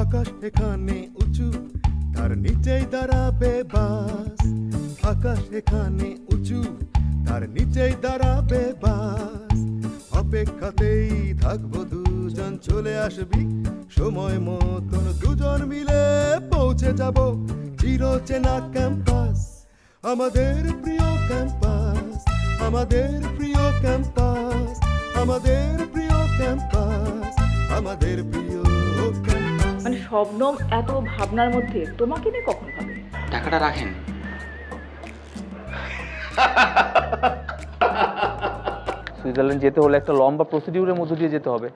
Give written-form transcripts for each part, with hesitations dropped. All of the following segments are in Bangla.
আকাশ এখানে উঁচু, তার নিচেই দাঁড়াবে বাস। আকাশ এখানে উঁচু, তার নিচেই দাঁড়াবে বাস। অপেক্ষাতেই থাকবো দুজন, চলে আসবি সময় মতন, দুজন মিলে পৌঁছে যাব চিরচেনা ক্যাম্পাস। আমাদের প্রিয় ক্যাম্পাস, আমাদের প্রিয় ক্যাম্পাস, আমাদের প্রিয় ক্যাম্পাস, আমাদের প্রিয় ক্যাম্পাস। মানে শবনম এত ভাবনার মধ্যে তোমাকে নিয়ে কখন ভাবে? টাকাটা রাখেন। সুইজারল্যান্ড যেতে হলে একটা লম্বা প্রসিডিউরের মধ্য দিয়ে যেতে হবে।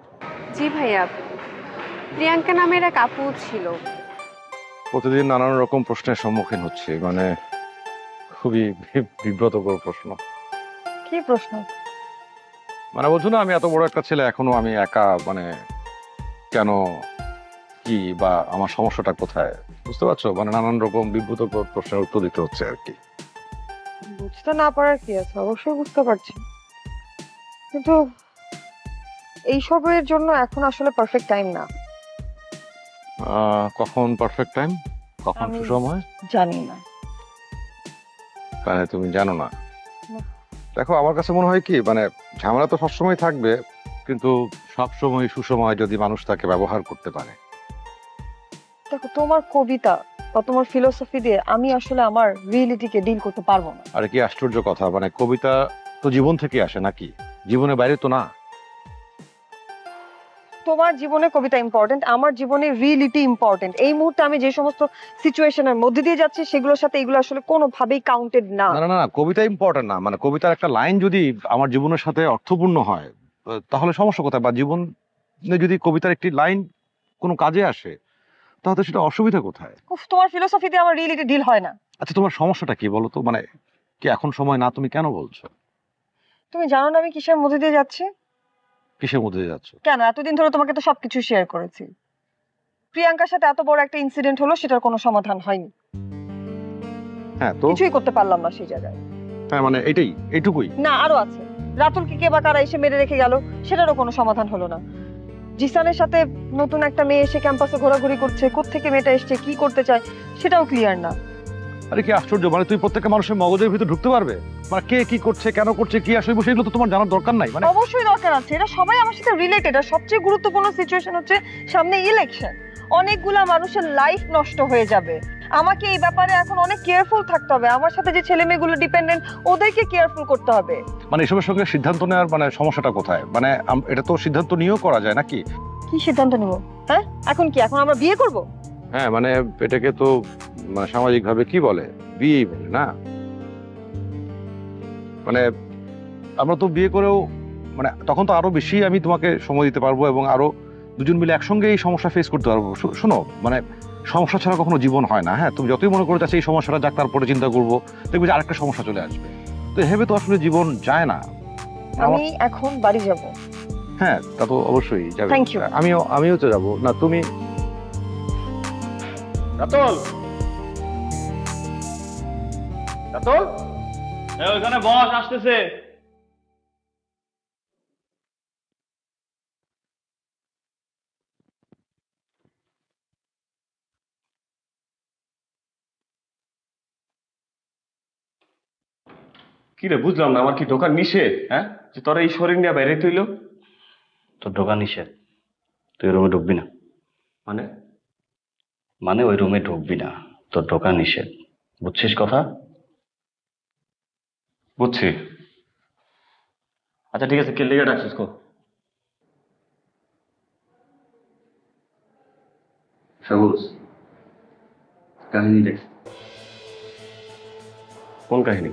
জি ভাইয়া, প্রিয়াঙ্কা নামের এক আপু ছিল। প্রতিদিন নানান রকম প্রশ্নের সম্মুখীন হচ্ছে, মানে খুবই বিব্রতকর প্রশ্ন। কি প্রশ্ন? মানে বলছো না, আমি এত বড় একটা ছেলে, এখনো আমি একা, মানে কেন, কি, বা আমার সমস্যাটা কোথায়, বুঝতে পারছো? মানে নানান রকম বিব্রতকর প্রশ্নের উত্তর দিতে হচ্ছে আর কি। বুঝতে না পারার কি আছে, অবশ্যই বুঝতে পারছি, কিন্তু এইসবের জন্য এখন আসলে পারফেক্ট টাইম না। কখন পারফেক্ট টাইম, কখন সুসময় জানি না। মানে তুমি জানো না? দেখো, আমার কাছে মনে হয় কি, মানে ঝামেলা তো সবসময় থাকবে, কিন্তু সবসময় সুসময় যদি মানুষ তাকে ব্যবহার করতে পারে। দেখো, তোমার কবিতা বা তোমার ফিলোসফি দিয়ে আমি আসলে আমার রিয়েলিটিকে ডিল করতে পারবো না। আর কি আশ্চর্য কথা, মানে কবিতা তো জীবন থেকে আসে নাকি, জীবনের বাইরে তো না। তোমার জীবনে কবিতা ইম্পর্টেন্ট, আমার জীবনে রিয়েলিটি ইম্পর্টেন্ট। এই মুহূর্তে আমি যে সমস্ত সিচুয়েশনের মধ্যে দিয়ে যাচ্ছি সেগুলোর সাথে এগুলো আসলে কোনোভাবেই কাউন্টেড না। না না না, কবিতা ইম্পর্টেন্ট না, মানে কবিতার একটা লাইন যদি আমার জীবনের সাথে অর্থপূর্ণ হয় তাহলে সমস্যা কোথায়? বা জীবনে যদি কবিতার একটি লাইন কোনো কাজে আসে তাহলে সেটা অসুবিধা কোথায়? তোমার ফিলোসফি দিয়ে আমার রিয়েলিটি ডিল হয় না। আচ্ছা, তোমার সমস্যাটা কি বলো তো? মানে কি এখন সময় না, তুমি কেন বলছো? তুমি জানো না আমি কিসের মধ্যে দিয়ে যাচ্ছি? কিসের মধ্যে দিয়ে যাচ্ছ? কেন, এতদিন ধরে তোমাকে তো সবকিছু শেয়ার করেছি। প্রিয়াঙ্কার সাথে এত বড় একটা ইনসিডেন্ট হলো, সেটার কোনো সমাধান হয়নি। হ্যাঁ, তো কিছুই করতে পারলাম না সেই জায়গায়। হ্যাঁ, মানে এইটুকুই না, আরো আছে। রাতুলকে কে বা কারা এসে মেরে রেখে গেল, সেটারও কোনো সমাধান হলো না। জিসানের সাথে নতুন একটা মেয়ে এসে ক্যাম্পাসে ঘোরাঘুরি করছে, কোত্থেকে মেয়েটা এসছে, কি করতে চায় সেটাও ক্লিয়ার না। আরে কি আশ্চর্য, মানে তুই প্রত্যেকটা মানুষের মগজের ভিতর ঢুকতে পারবে? মানে কে কি করছে, কেন করছে, কি আসলে সেগুলো তো তোমার জানার দরকার নাই। মানে অবশ্যই দরকার আছে, এটা সবাই আমার সাথে রিলেটেড। আর সবচেয়ে গুরুত্বপূর্ণ সিচুয়েশন হচ্ছে সামনে ইলেকশন, অনেকগুলা মানুষের লাইফ নষ্ট হয়ে যাবে। আমাকে এই ব্যাপারে এখন অনেক কেয়ারফুল থাকতে হবে। আমার সাথে যে ছেলে মেয়েগুলো ডিপেন্ডেন্ট, ওদেরকে কেয়ারফুল করতে হবে। মানে এসবের সঙ্গে সিদ্ধান্ত নেওয়ার মানে সমস্যাটা কোথায়? মানে এটা তো সিদ্ধান্ত নিয়েও করা যায় নাকি? কি সিদ্ধান্ত নিব? হ্যাঁ, এখন কি, এখন আমরা বিয়ে করব? হ্যাঁ, মানে এটাকে তো সামাজিক ভাবে কি বলে, বিয়েই বলে না? মানে আমরা তো বিয়ে করেও, মানে তখন তো আরো বেশি আমি তোমাকে সময় দিতে পারবো এবং আরো দুজন মিলে একসঙ্গে এই সমস্যা ফেস করতে পারবো। শোনো, মানে সমস্যা ছাড়া কখনো জীবন হয় না। হ্যাঁ, তুমি যতই মনে করো যাচ্ছে এই সমস্যাটা যাক, তারপরে চিন্তা করবো, দেখবে যে আরেকটা সমস্যা চলে আসবে। তো এভাবে তো আসলে জীবন যায় না। আমি এখন বাড়ি যাব। হ্যাঁ, তা তো অবশ্যই যাবে। Thank you. আমিও তো যাবো না। তুমি রাতুল, ওইখানে বস আসতেছে। কি রে, বুঝলাম না, আমার কি ঢোকার নিষেধ? হ্যাঁ, যে তোরা এই শরীর নিয়ে বাইরে তৈল? তোর ঢোকা নিষেধ, তুই রুমে ঢুকবি না। মানে মানে ওই রুমে ঢুকবি না, তোর ঢোকা নিষেধ, বুঝছিস কথা? বুঝছি। আচ্ছা ঠিক আছে, কে লেগে ডাকছিস কো? সবুজ, কাহিনী দেখ। কোন কাহিনী?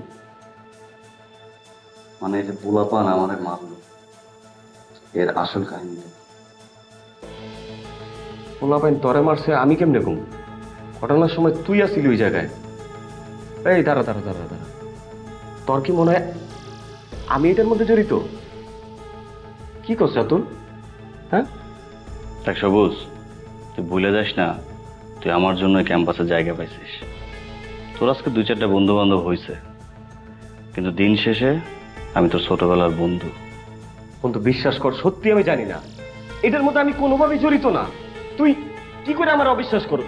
মানে এই যে পোলাপান আমাদের মারলো, এর আসল কাহিনী দেখ। পোলাপাইন তরে মারছে, আমি কেমনে কম? ঘটনার সময় তুই আসিলি ওই জায়গায়। এই দাঁড়া দাঁড়া দাঁড়া দাঁড়া, তোর কি মনে হয় আমি এটার মধ্যে জড়িত? কি করছ রাতুল? হ্যাঁ দেখ সবুজ, তুই ভুলে যাস না তুই আমার জন্য ক্যাম্পাসে জায়গা পাইছিস। তোর আজকে 2-4টা বন্ধু বান্ধব হয়েছে, কিন্তু দিন শেষে আমি তোর ছোটবেলার বন্ধু। বন্ধু বিশ্বাস কর, সত্যি আমি জানি না, এটার মধ্যে আমি কোনোভাবেই জড়িত না। তুই কি করে আমার অবিশ্বাস করো?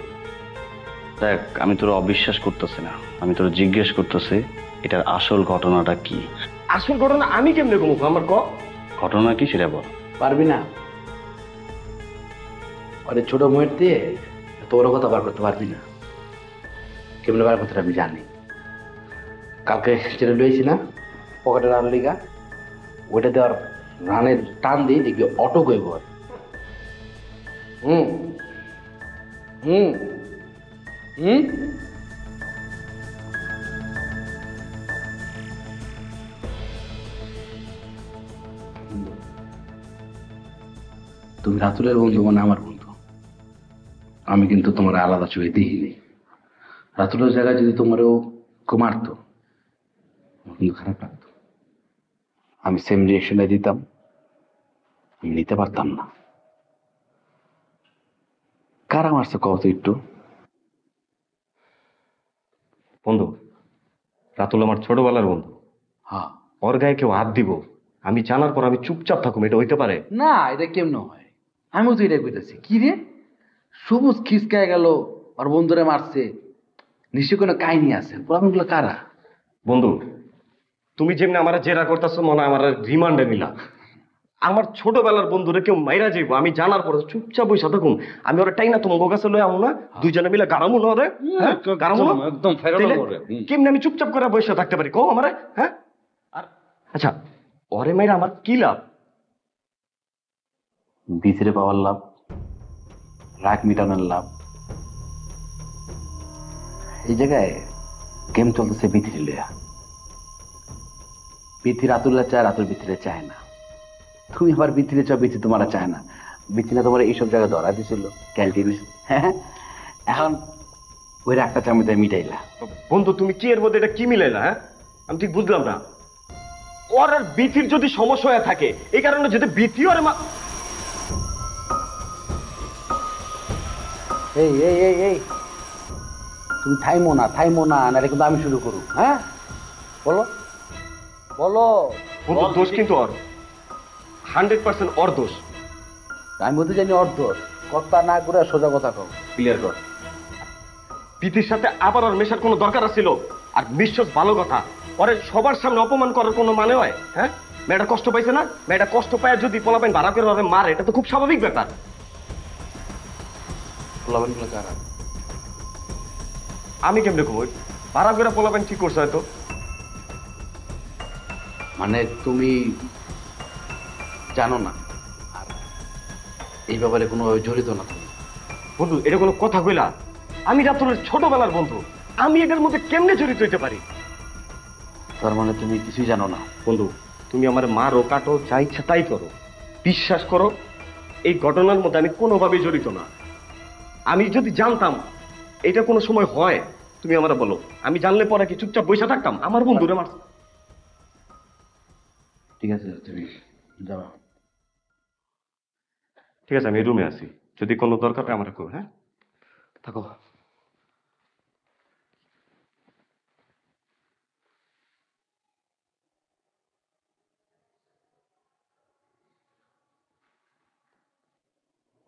দেখ, আমি তোর অবিশ্বাস করতেছি না, আমি তোর জিজ্ঞেস করতেছি এটার আসল ঘটনাটা কি। আসল ঘটনা আমি কেমনে কমুক আমার ঘটনা কি সেটা বল। পারবি না? আরে ছোট ময়ের দিয়ে তোর কথা বার করতে পারবি না। কেমনে বার করতে আমি জানি। কালকে যেটা লইছি না পকেটে রান লিগা, ওইটা দেওয়ার রানের টান দিয়ে দেখবি অটো গইব। হুম হুম হুম তুমি রাতুলের বন্ধু মানে আমার বন্ধু। আমি কিন্তু তোমার আলাদা চোখে দেখিনি। রাতুলের জায়গায় যদি তোমারও কেউ মারতো আমার কিন্তু খারাপ লাগতো। আমি সেম রিয়েকশনটা দিতাম, আমি নিতে পারতাম না। কারা মারছে কত একটু? বন্ধু, রাতুল আমার ছোটবেলার বন্ধু। হ্যাঁ, ওর গায়ে কেউ হাত দিব, আমি জানার পর আমি চুপচাপ থাকুম, এটা হইতে পারে? না এটা কেমন হয়? আমিও তো এটা কইতেছি। কি রে, সবুজ খিসকায় গেল আর বন্ধুরে মারছে, নিশ্চয় কোনো কাহিনী আছে। প্রবলেমগুলো কারা? বন্ধু, তুমি যেমনি আমার জেরা করতেছো মনে হয় আমার রিমান্ডে নিলা। আমার ছোটবেলার বন্ধুরে কেউ মাইরা যাইব, আমি জানার পর চুপচাপ বসে থাকুম। আমি ওরা টাই না তোমার কাছে লই আমু না, দুইজনে মিলে গারামু না রে, গারামু না একদম কেমনি আমি চুপচাপ করে বসে থাকতে পারি কও আমারে? হ্যাঁ, আর আচ্ছা ওরে মাইরা আমার কি লাভ? ভিতরে পাওয়ার লাভ, রাগ মিটানোর লাভ। এই জায়গায় গেম চলতেছে ভিতরে লইয়া। ভিতরে রাতুল্লা চায়, রাতুল ভিতরে চায় না। তুমি আবার ভিতরে চাও, ভিতরে তোমার চায় না। ভিতরে তোমার এইসব জায়গায় ধরা দিছিল ক্যান্টিনে। হ্যাঁ, এখন ওই রাগটা চামিতে মিটাইলা। বন্ধু তুমি কি এর মধ্যে এটা কি মিলাইলা? হ্যাঁ, আমি ঠিক বুঝলাম না। ওর আর বিথির যদি সমস্যা হয়ে থাকে এই কারণে যদি বিথি ওর এই এই এই এই তুমি থাইমো না, থাইমো না, নাহলে কিন্তু আমি শুরু করু। হ্যাঁ বলো বলো। বন্ধু দোষ কিন্তু ওর, 100% ওর দোষ। আমি বলতে জানি অর্ধ কথা না করে সোজা কথা কও, ক্লিয়ার কর। বিথির সাথে আবার ওর মেশার কোনো দরকার ছিল? আর নিশ্চয় ভালো কথা, ওরে সবার সামনে অপমান করার কোনো মানে হয়? হ্যাঁ, মেয়েটা কষ্ট পাইছে না, মেয়েটা কষ্ট পায় যদি পোলাপাইন ভাড়া করে ওরে মারে, এটা তো খুব স্বাভাবিক ব্যাপার। পোলাপানগুলো কারা? আমি কেমনে কই ভাড়া করে পোলাপাইন কি করছে হয়তো? মানে তুমি জানো না আর এই ব্যাপারে কোনোভাবে জড়িত না তুমি? বন্ধু এটা কোনো কথা কইলা? আমি রাতুলের ছোটবেলার বন্ধু, আমি এটার মধ্যে কেমনে জড়িত হইতে পারি? তার মানে তুমি কিছুই জানো না? বন্ধু তুমি আমার মারো কাটো যা ইচ্ছা তাই করো, বিশ্বাস করো এই ঘটনার মধ্যে আমি কোনোভাবেই জড়িত না। আমি যদি জানতাম এটা কোনো সময় হয় তুমি আমার বলো, আমি জানলে পরে কি চুপচাপ বসে থাকতাম? আমার বন্ধুরে মার। ঠিক আছে তুমি যাও। ঠিক আছে আমি রুমে আছি, যদি কোনো দরকার হয় আমার কো। হ্যাঁ থাকো।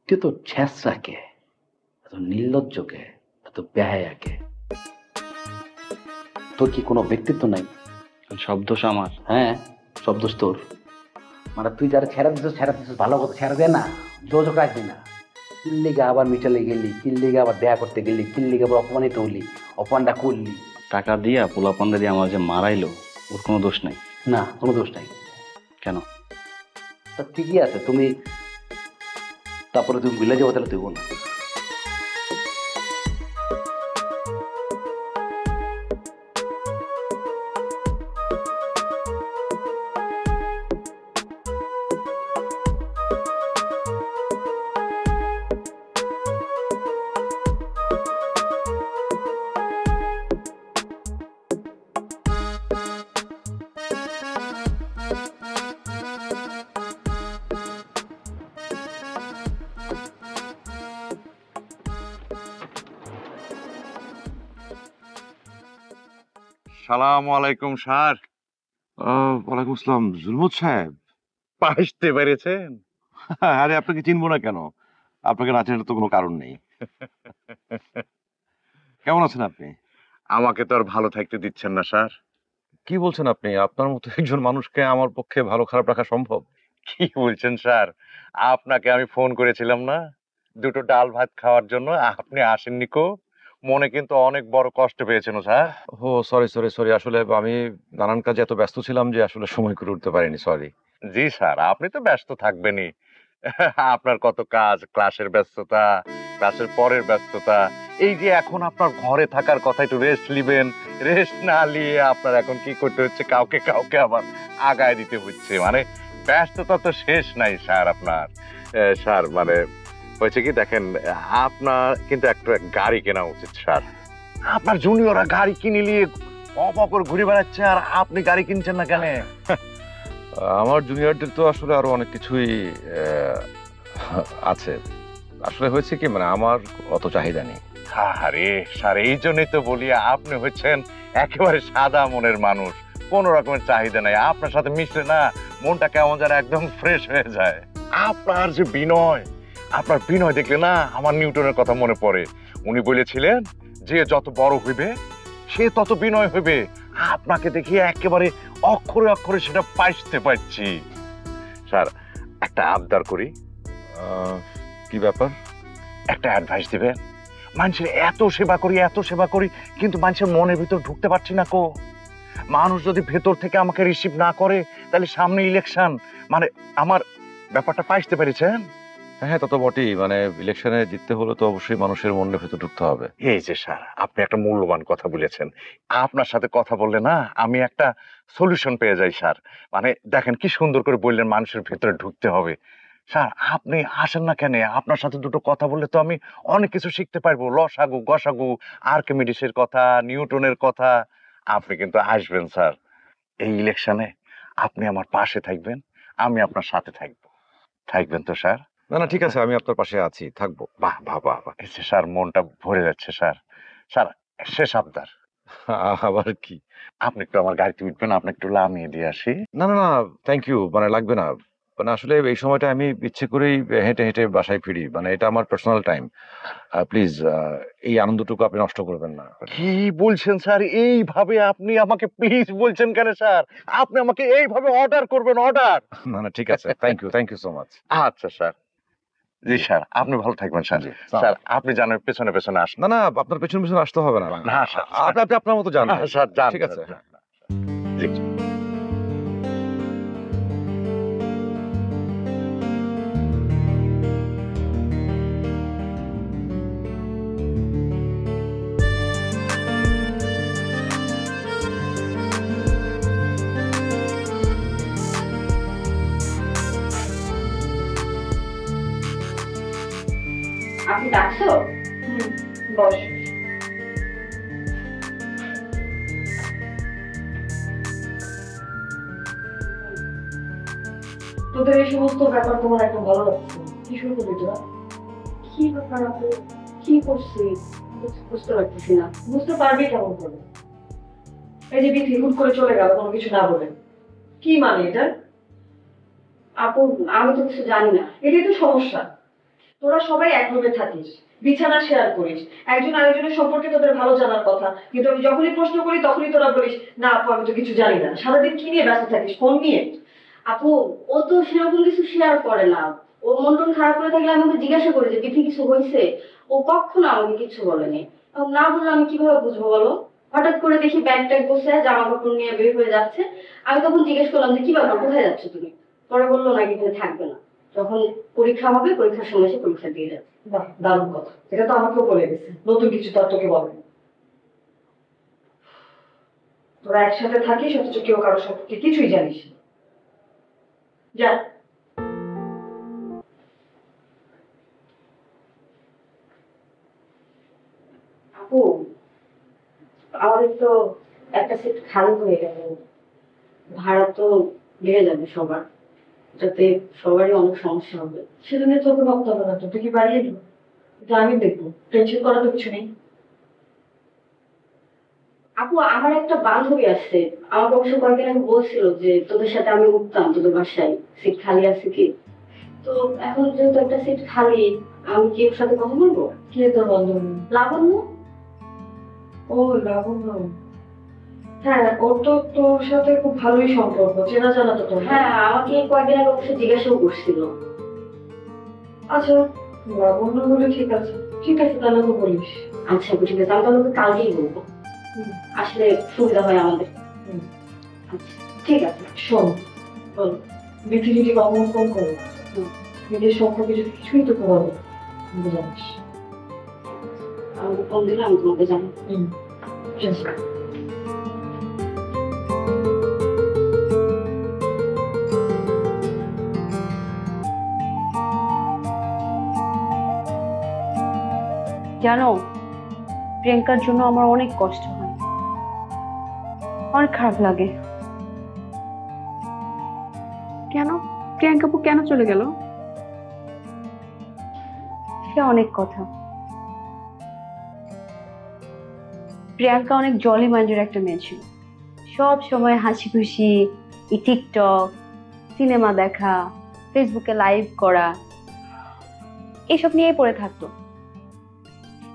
কে তো ছেঁচড়া কে, এত নির্লজ্জ কে, এত বেহায়া কে? তোর কি কোনো ব্যক্তিত্ব নাই? সব দোষ আমার। হ্যাঁ, সব দোষ তোর। মানে তুই যারা ছেড়া দিছিস ভালো কথা, ছেড়া দে না, যোগাযোগ রাখবি না। কিল্লিগে আবার মিটালে গেলি, কিল্লিগে আবার দেয়া করতে গেলি, কিল্লিগে আবার অপমানিত হলি, অপমানটা করলি। টাকা দিয়া পোলাপান্ডা দিয়ে আমার যে মারাইলো ওর কোনো দোষ নাই। না, কোনো দোষ নাই। কেন? তা ঠিকই আছে, তুমি তারপরে তুমি ভুলে যাবো, তাহলে তুই বল। সালামু আলাইকুম স্যার। ওয়ালাইকুম আসসালাম। জুলমত সাহেব, আসতে পেরেছেন? আরে আপনাকে চিনবো না কেন? আপনাকে না চেনার তো কোনো কারণ নেই। কেমন আছেন আপনি? আমাকে তো আর ভালো থাকতে দিচ্ছেন না স্যার। কি বলছেন আপনি? আপনার মতো একজন মানুষকে আমার পক্ষে ভালো খারাপ রাখা সম্ভব? কি বলছেন স্যার? আপনাকে আমি ফোন করেছিলাম না দুটো ডাল ভাত খাওয়ার জন্য, আপনি আসেননি কো। মনে কিন্তু অনেক বড় কষ্ট পেয়েছেন স্যার। ও সরি সরি সরি, আসলে আমি নানান কাজে এত ব্যস্ত ছিলাম যে আসলে সময় করে উঠতে পারিনি, সরি। জি স্যার, আপনি তো ব্যস্ত থাকবেনই। আপনার কত কাজ, ক্লাসের ব্যস্ততা, ক্লাসের পরের ব্যস্ততা, এই যে এখন আপনার ঘরে থাকার কথা, একটু রেস্ট নিবেন, রেস্ট না নিয়ে আপনার এখন কি করতে হচ্ছে, কাউকে কাউকে আবার আগায় দিতে হচ্ছে। মানে ব্যস্ততা তো শেষ নাই স্যার আপনার। স্যার মানে হয়েছে কি দেখেন, আপনার কিন্তু একটা গাড়ি কেনা উচিত স্যার। আপনার জুনিয়ররা গাড়ি কিনে নিয়ে অপকর ঘুরে বেড়াচ্ছে, আর আপনি গাড়ি কিনছেন না কেন? আমার জুনিয়রদের তো আসলে আরো অনেক কিছুই আছে। আসলে হয়েছে কি, মানে আমার অত চাহিদা নেই। আরে স্যার, এই জন্যই তো বলি আপনি হচ্ছেন একেবারে সাদা মনের মানুষ, কোনো রকমের চাহিদা নাই। আপনার সাথে মিশলে না মনটা কেমন যেন একদম ফ্রেশ হয়ে যায়। আপনার যে বিনয়, আপনার বিনয় দেখলে না আমার নিউটনের কথা মনে পড়ে। উনি বলেছিলেন যে যত বড় হইবে সে তত বিনয় হইবে। আপনাকে দেখিয়ে একেবারে অক্ষরে অক্ষরে সেটা পাইতে পারছি। স্যার একটা আবদার করি। কি ব্যাপার? একটা অ্যাডভাইস দিবেন। মানুষের এত সেবা করি এত সেবা করি, কিন্তু মানুষের মনের ভিতর ঢুকতে পারছি না কো। মানুষ যদি ভেতর থেকে আমাকে রিসিভ না করে, তাহলে সামনে ইলেকশন, মানে আমার ব্যাপারটা পাইতে পেরেছেন? হ্যাঁ, তা তো বটেই। মানে ইলেকশনে জিততে হলে তো অবশ্যই মানুষের মনের ভেতর ঢুকতে হবে। এই যে স্যার, আপনি একটা মূল্যবান কথা বলেছেন। আপনার সাথে কথা বললে না আমি একটা সলিউশন পেয়ে যাই স্যার। মানে দেখেন কি সুন্দর করে বললেন, মানুষের ভেতরে ঢুকতে হবে। স্যার আপনি আসেন না কেন? আপনার সাথে দুটো কথা বললে তো আমি অনেক কিছু শিখতে পারবো। লসাগু গসাগু, আর্কিমিডিসের কথা, নিউটনের কথা। আপনি কিন্তু আসবেন স্যার এই ইলেকশনে। আপনি আমার পাশে থাকবেন, আমি আপনার সাথে থাকবো। থাকবেন তো স্যার? না না, ঠিক আছে, আমি আপনার পাশে আছি, থাকবো। বাহ বাহ বাহ বাহ, এই যে স্যার মনটা ভরে যাচ্ছে স্যার। স্যার শেষ আবদার। আবার কি? আপনি একটু আমার গাড়িতে উঠবেন, আপনি একটু নামিয়ে দিয়ে আসি। না না না, থ্যাংক ইউ, মানে লাগবে না। মানে আসলে এই সময়টা আমি ইচ্ছে করেই হেঁটে হেঁটে বাসায় ফিরি, মানে এটা আমার পার্সোনাল টাইম। প্লিজ এই আনন্দটুকু আপনি নষ্ট করবেন না। কি বলছেন স্যার? এইভাবে আপনি আমাকে প্লিজ বলছেন কেন স্যার? আপনি আমাকে এইভাবে অর্ডার করবেন, অর্ডার? না না, ঠিক আছে, থ্যাংক ইউ সো মাচ। আচ্ছা স্যার। জি স্যার, আপনি ভালো থাকবেন স্যার। জি, স্যার আপনি জানেন পেছনে পেছনে আসেন। না না, আপনার পেছন পেছন আসতে হবে না। না স্যার, আপনি আপনার মতো যান। স্যার যান। ঠিক আছে। জি। আপনি ডাকছো? বস। তোদের এই সমস্ত ব্যাপার তোমার একদম ভালো লাগছে। কি শুরু করলি তোরা? কি ব্যাপার আপু? কি করছি বুঝতে পারতেছি না। বুঝতে পারবি কেমন করে? এই যে বিথি হুট করে চলে গেল কোনো কিছু না বলে, কি মানে এটা? আপু আমি তো কিছু জানি না। এটাই তো সমস্যা। তোরা সবাই এক রুমে থাকিস, বিছানা শেয়ার করিস, একজন আরেকজনের সম্পর্কে তোদের ভালো জানার কথা, কিন্তু আমি যখনই প্রশ্ন করি তখনই তোরা বলিস না আপু আমি তো কিছু জানি না। সারাদিন কি নিয়ে ব্যস্ত থাকিস? ফোন নিয়ে? আপু ও তো সেরকম কিছু শেয়ার করে না। ও মন টন খারাপ করে থাকলে আমি ওকে জিজ্ঞাসা করি যে বিথি কিছু হয়েছে, ও কখনো আমাকে কিছু বলেনি। না বললে আমি কিভাবে বুঝবো বলো? হঠাৎ করে দেখি ব্যাগ ট্যাগ বসে জামা কাপড় নিয়ে বের হয়ে যাচ্ছে। আমি তখন জিজ্ঞেস করলাম যে কি ব্যাপার, কোথায় যাচ্ছ তুমি? পরে বললো নাকি এখানে থাকবে না, যখন পরীক্ষা হবে পরীক্ষার সময় এসে পরীক্ষা দিয়ে যাবে। বাহ, দারুণ কথা। এটা তো আমাকেও বলে গেছে, নতুন কিছু তার তোকে বলে। তোরা একসাথে থাকিস অথচ কেউ কারো সম্পর্কে কিছুই জানিস না। যা। আপু আমাদের তো একটা সিট খালি হয়ে গেল, ভাড়া তো বেড়ে যাবে সবার, যাতে সবারই অনেক সমস্যা হবে। সেটা নিয়ে তোকে ভাবতে হবে না তো, তুই কি বাড়িয়ে দিবি? এটা আমি দেখবো, টেনশন করার তো কিছু নেই। আপু আমার একটা বান্ধবী আছে, আমাকে অবশ্য কয়েকদিন আগে বলছিল যে তোদের সাথে আমি উঠতাম তোদের বাসায়, সিট খালি আছে কি? তো এখন যেহেতু একটা সিট খালি, আমি কি ওর সাথে কথা বলবো? কে তোর বান্ধবী? লাবণ্য। ও লাবণ্য, হ্যাঁ ওর তো তোর সাথে খুব ভালোই সম্পর্ক, চেনা জানা তো তোর। হ্যাঁ, আমাকে কয়েকদিন আগে অবশ্য জিজ্ঞাসাও করছিল। আচ্ছা লাবণ্য বলে ঠিক আছে, ঠিক আছে তাহলে তো বলিস। আচ্ছা ঠিক আছে, আমি তাহলে ওকে কালকেই বলবো, আসলে সুবিধা হয় আমাদের। আচ্ছা ঠিক আছে। শোন, বলো। বিথি যদি কখন ফোন করো, নিজের সম্পর্কে যদি কিছুই তো করবে জানিস। আমাকে ফোন দিলে আমি তোমাকে জানাবো। ঠিক আছে। জানো, প্রিয়াঙ্কার জন্য আমার অনেক কষ্ট হয়, অনেক খারাপ লাগে। কেন? প্রিয়াঙ্কা আপু কেন চলে গেল? সে অনেক কথা। প্রিয়াঙ্কা অনেক জলি মাইন্ডের একটা মেয়ে ছিল, সব সময় হাসি খুশি, টিকটক, সিনেমা দেখা, ফেসবুকে লাইভ করা, এসব নিয়েই পড়ে থাকতো।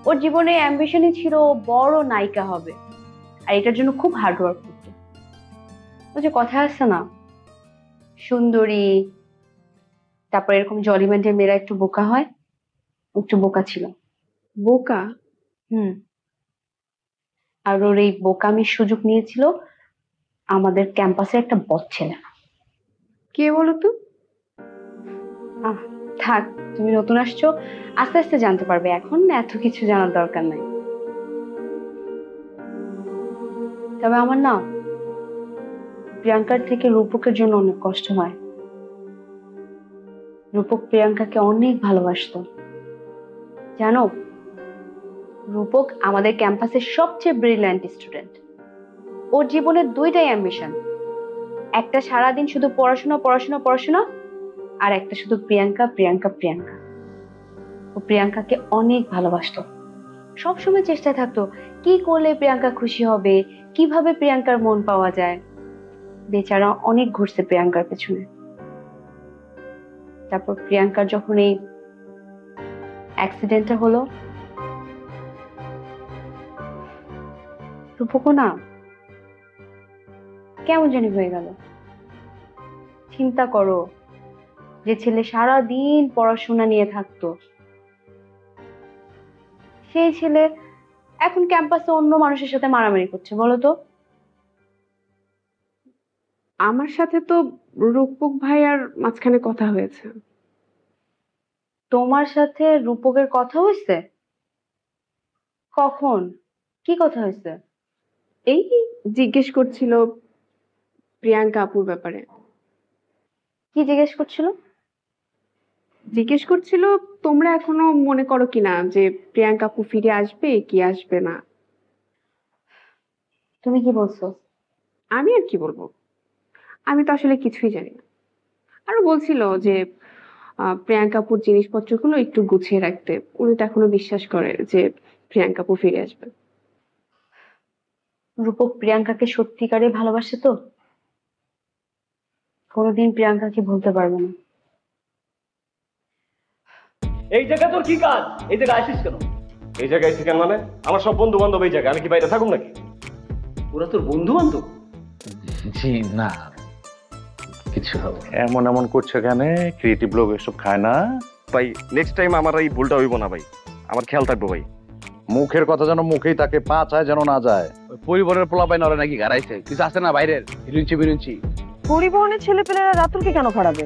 ওর জীবনে অ্যাম্বিশনই ছিল বড় নায়িকা হবে, আর এটার জন্য খুব হার্ড ওয়ার্ক করতো। ও যে কথা আছে না, সুন্দরী, তারপর এরকম জলি মাইন্ডের মেয়েরা একটু বোকা হয়, একটু বোকা ছিল। বোকা? আর ওর এই বোকামির সুযোগ নিয়েছিল আমাদের ক্যাম্পাসে একটা বদ ছেলে। কে বলো তো? থাক, তুমি নতুন আসছো, আস্তে আস্তে জানতে পারবে, এখন এত কিছু জানার দরকার নাই। তবে আমার না প্রিয়াঙ্কার থেকে রূপকের জন্য অনেক কষ্ট হয়। রূপক প্রিয়াঙ্কাকে অনেক ভালোবাসতো। জানো, রূপক আমাদের ক্যাম্পাসের সবচেয়ে ব্রিলিয়ান্ট স্টুডেন্ট। ওর জীবনের দুইটাই অ্যাম্বিশন, একটা সারাদিন শুধু পড়াশোনা পড়াশোনা পড়াশোনা, আর একটা শুধু প্রিয়াঙ্কা প্রিয়াঙ্কা প্রিয়াঙ্কা। ও প্রিয়াঙ্কাকে অনেক ভালোবাসতো, সবসময় চেষ্টায় থাকতো কি করলে প্রিয়াঙ্কা খুশি হবে, কিভাবে প্রিয়াঙ্কার মন পাওয়া যায়। বেচারা অনেক ঘুরছে প্রিয়াঙ্কার পেছনে। তারপর প্রিয়াঙ্কার যখন এই অ্যাক্সিডেন্টটা হলো, রূপকও না কেমন জানি হয়ে গেল। চিন্তা করো, যে ছেলে সারা দিন পড়াশোনা নিয়ে থাকতো, সেই ছেলে এখন ক্যাম্পাসে অন্য মানুষের সাথে মারামারি করছে। বলো তো? আমার সাথে তো রূপক ভাই আর মাঝখানে কথা হয়েছে। তোমার সাথে রূপকের কথা হয়েছে? কখন? কি কথা হয়েছে? এই জিজ্ঞেস করছিল প্রিয়াঙ্কা আপুর ব্যাপারে। কি জিজ্ঞেস করছিল? জিজ্ঞেস করছিল তোমরা এখনো মনে করো কিনা যে প্রিয়াঙ্কা আপু ফিরে আসবে কি আসবে না। তুমি কি বলছো? আমি আর কি বলবো, আমি তো আসলে কিছুই জানি না। আরো বলছিল যে প্রিয়াঙ্কা আপুর জিনিসপত্রগুলো একটু গুছিয়ে রাখতে। উনি তো এখনো বিশ্বাস করে যে প্রিয়াঙ্কা আপু ফিরে আসবে। রূপক প্রিয়াঙ্কাকে সত্যিকারে ভালোবাসে তো, কোনোদিন প্রিয়াঙ্কাকে ভুলতে পারবে না। এই জায়গা তোর কি কাজ? এই জায়গায় আসিস কেন? এই জায়গায় এসে কেন মানে? আমার সব বন্ধু বান্ধব এই জায়গায়, আমি কি বাইরে থাকুন নাকি? ওরা তোর বন্ধু বান্ধব? জি না, কিছু হবে। এমন এমন করছে এখানে, ক্রিয়েটিভ লোক এসব খায় না ভাই নেক্সট টাইম আমার এই ভুলটা হইব না ভাই, আমার খেয়াল থাকবো ভাই। মুখের কথা যেন মুখেই তাকে, পা চায় যেন না যায়। পরিবারের পোলাপাই নাকি গাড়াইছে, কিছু আছে না বাইরের হিরুঞ্চি বিরুঞ্চি? পরিবহনের ছেলেপেলেরা রাতুলকে কেন খারাপে?